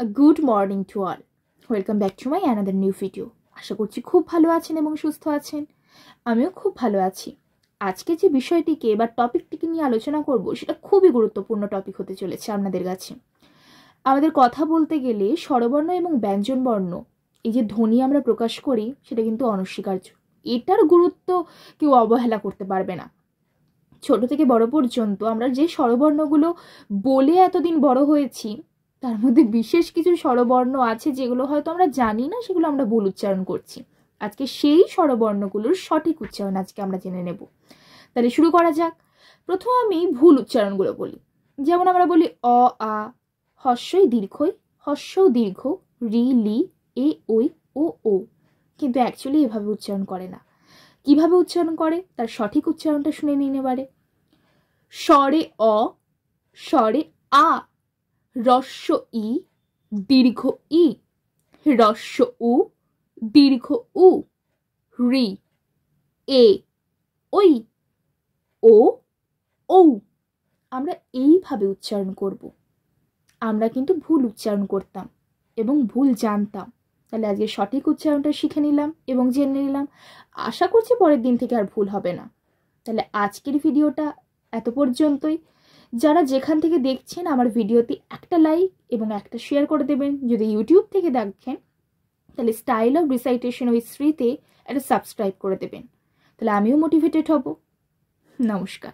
Good morning to all, welcome back to my another new video. আশা করছি খুব ভালো আছেন এবং সুস্থ আছেন। আমিও খুব ভালো আছি। আজকে যে বিষয়টিকে বা টপিকটিকে নিয়ে আলোচনা করব সেটা খুবই গুরুত্বপূর্ণ টপিক হতে চলেছে আপনাদের কাছে। আমাদের কথা বলতে গেলে স্বরবর্ণ এবং ব্যঞ্জনবর্ণ, এই যে ধ্বনি আমরা প্রকাশ করি সেটা কিন্তু অনস্বীকার্য। এটার গুরুত্ব কেউ অবহেলা করতে পারবে না। ছোট থেকে বড় পর্যন্ত আমরা যে স্বরবর্ণগুলো বলে এতদিন বড় হয়েছি, তার মধ্যে বিশেষ কিছু স্বরবর্ণ আছে যেগুলো হয়তো আমরা জানি না, সেগুলো আমরা ভুল উচ্চারণ করছি। আজকে সেই স্বরবর্ণগুলোর সঠিক উচ্চারণ আজকে আমরা জেনে নেব। তাহলে শুরু করা যাক। প্রথম আমি ভুল উচ্চারণগুলো বলি। যেমন আমরা বলি অ আ, হস্যই দীর্ঘই, হস্যও দীর্ঘ, রি লি, এ ওই, ও ও, কিন্তু অ্যাকচুয়ালি এভাবে উচ্চারণ করে না। কিভাবে উচ্চারণ করে তার সঠিক উচ্চারণটা শুনে নিন এবারে। স্বরে অ, স্বরে আ, রস্য ই, দীর্ঘ ই, রস্য উ, দীর্ঘ উ, রি, এ ওই, ও ঔ। আমরা এইভাবে উচ্চারণ করব। আমরা কিন্তু ভুল উচ্চারণ করতাম এবং ভুল জানতাম। তাহলে আজকে সঠিক উচ্চারণটা শিখে নিলাম এবং জেনে নিলাম। আশা করছি পরের দিন থেকে আর ভুল হবে না। তাহলে আজকের ভিডিওটা এত পর্যন্তই। যারা যেখান থেকে দেখছেন আমার ভিডিওতে একটা লাইক এবং একটা শেয়ার করে দেবেন। যদি ইউটিউব থেকে দেখেন তাহলে স্টাইল অফ রিসাইটেশন উইথ শ্রীতে একটা সাবস্ক্রাইব করে দেবেন। তাহলে আমিও মোটিভেটেড হব। নমস্কার।